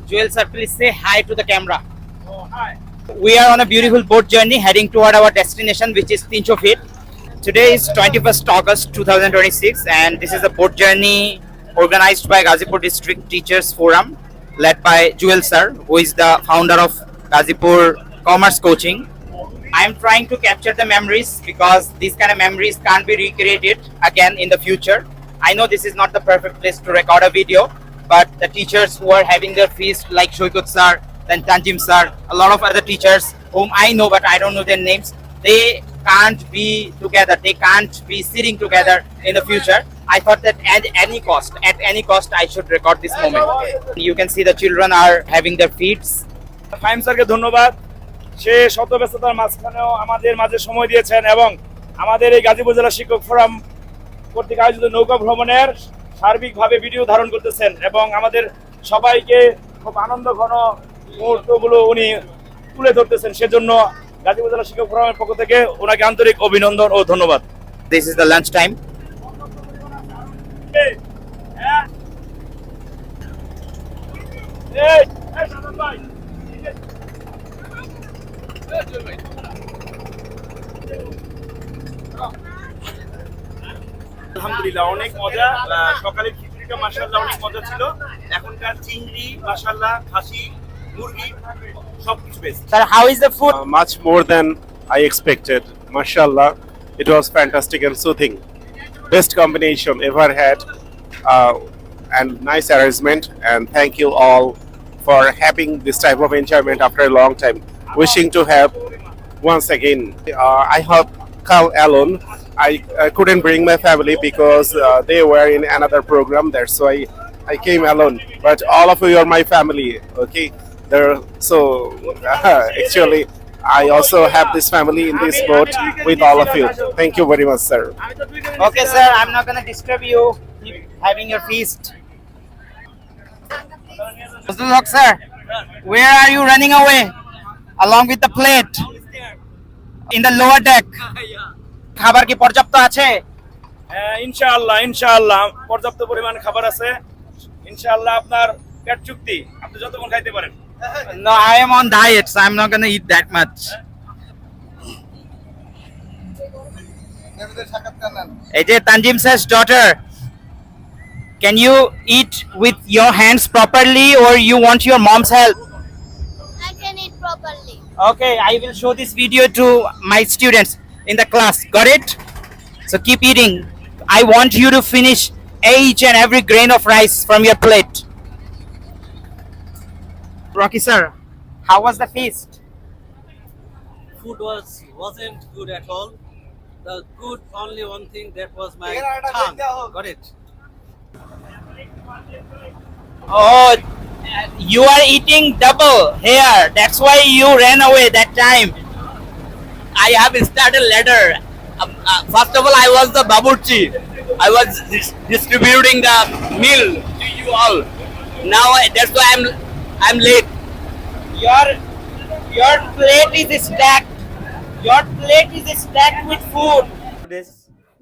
Joel sir, please say hi to the camera. We are on a beautiful boat journey heading toward our destination, which is Tincho Feet. Today is 21st August 2026, and this is a boat journey organized by Gazipur District Teachers Forum, led by Joel sir, who is the founder of Gazipur Commerce Coaching. I am trying to capture the memories because these kind of memories can't be recreated again in the future. I know this is not the perfect place to record a video, but the teachers who are having their feast, like Shoykut sir, then Tanjim sir, a lot of other teachers whom I know but I don't know their names, they can't be together, they can't be sitting together in the future. I thought that at any cost, I should record this moment. You can see the children are having their feasts. Faim স্যারকে ধন্যবাদ, সে শত ব্যস্ততার মাঝখানেও আমাদের মাঝে সময় দিয়েছেন এবং আমাদের এই গাজীপুর জেলা শিক্ষক ফোরাম কর্তৃক আয়োজিত নৌকা ভ্রমণের সার্বিকভাবে ভিডিও ধারণ করতেছেন এবং আমাদের সবাইকে খুব আনন্দ ঘন মুহূর্তগুলো উনি তুলে ধরতেছেন। সেজন্য গাজীপুর জেলা শিক্ষক ফোরামের পক্ষ থেকে ওনাকে আন্তরিক অভিনন্দন ও ধন্যবাদ। This is the lunch time. আলহামদুলিল্লাহ অনেক মজা, সকালের খিচুড়িটা মাশাআল্লাহ অনেক মজা ছিল, এখনকার চিংড়ি মাশাআল্লাহ, খাসি, মুরগি সবকিছু best. Sir, how is the food? Much more than I expected. Mashallah, it was fantastic and soothing. Best combination ever had, and nice arrangement. And thank you all for having this type of enjoyment after a long time. Wishing to have once again. I have come alone. I couldn't bring my family because they were in another program. That's why I came alone. But all of you are my family. Okay, so actually I also have this family in this boat with all of you. Thank you very much, sir. Okay, sir, I'm not gonna disturb you. Keep having your feast. Fazlul Haq, sir, where are you running away? Along with the plate in the lower deck. খাবার কি পর্যাপ্ত আছে? ইনশাআল্লাহ ইনশাআল্লাহ পর্যাপ্ত পরিমাণ খাবার আছে। ইনশাআল্লাহ আপনার পেট চুক্তি, আপনি যতক্ষণ খাইতে পারেন। No, I am on diet, so I'm not gonna eat that much. Hey, Tanjim sir's daughter, can you eat with your hands properly or you want your mom's help? I can eat properly. Okay, I will show this video to my students in the class. Got it? So keep eating. I want you to finish each and every grain of rice from your plate. Rocky sir, how was the feast? Food wasn't good at all. The good only one thing that was my tongue. Got it? Oh, you are eating double here. That's why you ran away that time. I have started ladder. First of all, I was the baburchi. I was distributing the meal to you all. Now that's why I'm late. Your plate is stacked. Your plate is stacked with food. Today's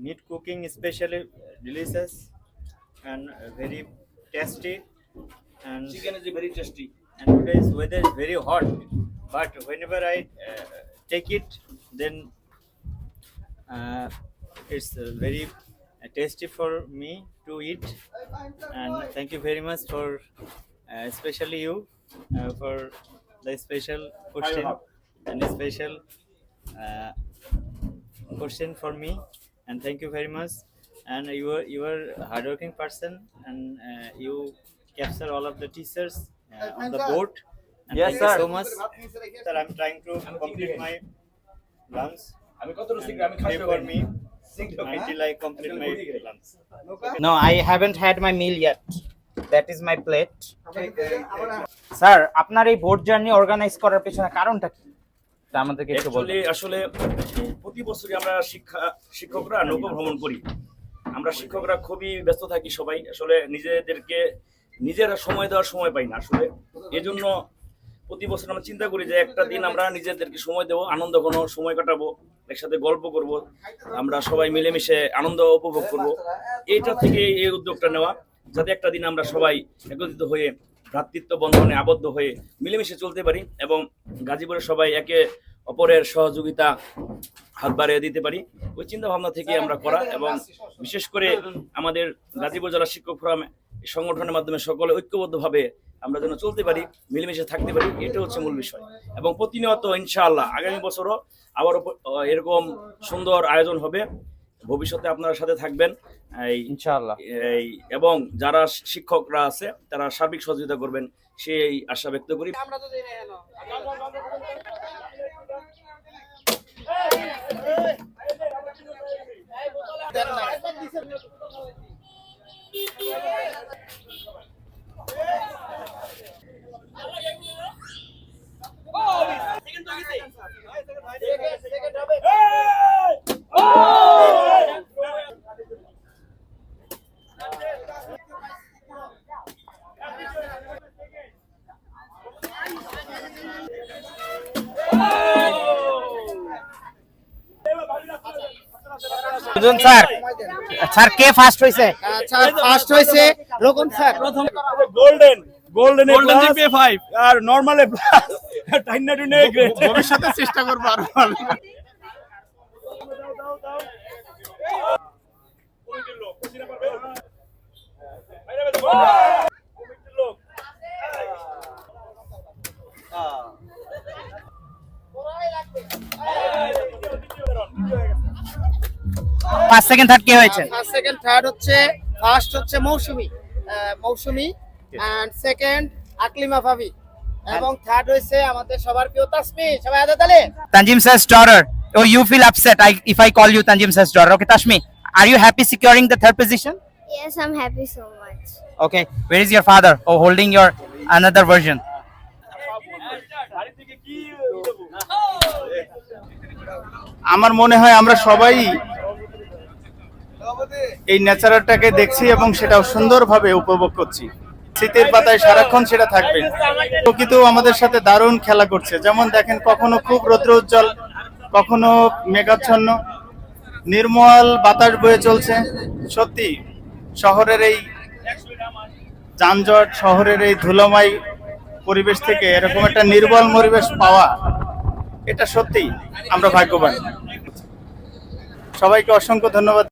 meat cooking especially delicious and very tasty, and chicken is very tasty. and today's weather is very hot, but whenever I take it, then it's very tasty for me to eat. And thank you very much for especially you for the special question and special question for me, and thank you very much. And you are hardworking person, and you capture all of the teachers on the boat, and Yes, thank you sir. so much, sir. I'm trying to complete my lunch. আমি কত রসিক আমি Pray খাইতে for পারি me until I complete my lunch. No, I haven't had my meal yet. That is my plate. Sir, আপনার এই boat journey organise করার পেছনে কারণটা কি? তা আমাদেরকে একটু বলুন। আসলে প্রতি বছরই আমরা শিক্ষকরা নৌকা ভ্রমণ করি। আমরা শিক্ষকরা খুবই ব্যস্ত থাকি সবাই, আসলে নিজেদেরকে নিজেরা সময় দেওয়ার সময় পাই না। আসলে এজন্য প্রতি বছর আমরা চিন্তা করি যে একটা দিন আমরা নিজেদেরকে সময় দেবো, আনন্দ ঘন সময় কাটাবো, একসাথে গল্প করব, আমরা সবাই মিলেমিশে আনন্দ উপভোগ করব। এইটা থেকে এই উদ্যোগটা নেওয়া। যাতে একটা দিন আমরা সবাই একত্রিত হয়ে ভ্রাতৃত্ব বন্ধনে আবদ্ধ হয়ে মিলেমিশে চলতে পারি এবং গাজীপুরের সবাই একে অপরের সহযোগিতা হাত বাড়িয়ে দিতে পারি, ওই চিন্তা ভাবনা থেকে আমরা করা। এবং বিশেষ করে আমাদের গাজীপুর জেলা শিক্ষক ফোরাম এই সংগঠনের মাধ্যমে সকলে ঐক্যবদ্ধভাবে আমরা যেন চলতে পারি, মিলেমিশে থাকতে পারি, এটা হচ্ছে মূল বিষয়। এবং প্রতিনিয়ত ইনশাআল্লাহ আগামী বছরও আবারও এরকম সুন্দর আয়োজন হবে, ভবিষ্যতে আপনারা সাথে থাকবেন ইনশাআল্লাহ। এবং যারা শিক্ষকরা আছে তারা সার্বিক সহযোগিতা করবেন সেই আশা ব্যক্ত করি। সুজন স্যার, স্যার কে ফার্স্ট হয়েছে? স্যার ফার্স্ট হয়েছে রকম স্যার। গোল্ডেন GPA 5 আর নরমাল এ প্লাস টাইনা টুনে গ্রেড। ভবিষ্যতে চেষ্টা করবো আরো ভালো। ফার্স্ট সেকেন্ড থার্ড কে হয়েছে? ফার্স্ট সেকেন্ড থার্ড হচ্ছে ফার্স্ট হচ্ছে মৌসুমী এন্ড সেকেন্ড আকলিমা ভাবি এবং থার্ড হয়েছে আমাদের সবার প্রিয় তাসমি। সবাই হাতে তালি। Tanjim sir's daughter. Oh, you feel upset if I call you Tanjim sir's daughter. Okay, Tashmi, are you happy securing the third position? Yes, I'm happy so much. Okay, where is your father? Oh, holding your another version. আমার মনে হয় আমরা সবাই এই ন্যাচারালটাকে দেখছি এবং সেটাও সুন্দরভাবে উপভোগ করছি। শীতের পাতায় সারাক্ষণ সেটা থাকবে। প্রকৃত আমাদের সাথে দারুণ খেলা করছে, যেমন দেখেন কখনো খুব রৌদ্র উজ্জ্বল, কখনো মেঘাচ্ছন্ন, নির্মল বাতাস বয়ে চলছে। সত্যি শহরের এই যানজট, শহরের এই ধুলোময় পরিবেশ থেকে এরকম একটা নির্মল পরিবেশ পাওয়া, এটা সত্যি আমরা ভাগ্যবান। সবাইকে অসংখ্য ধন্যবাদ।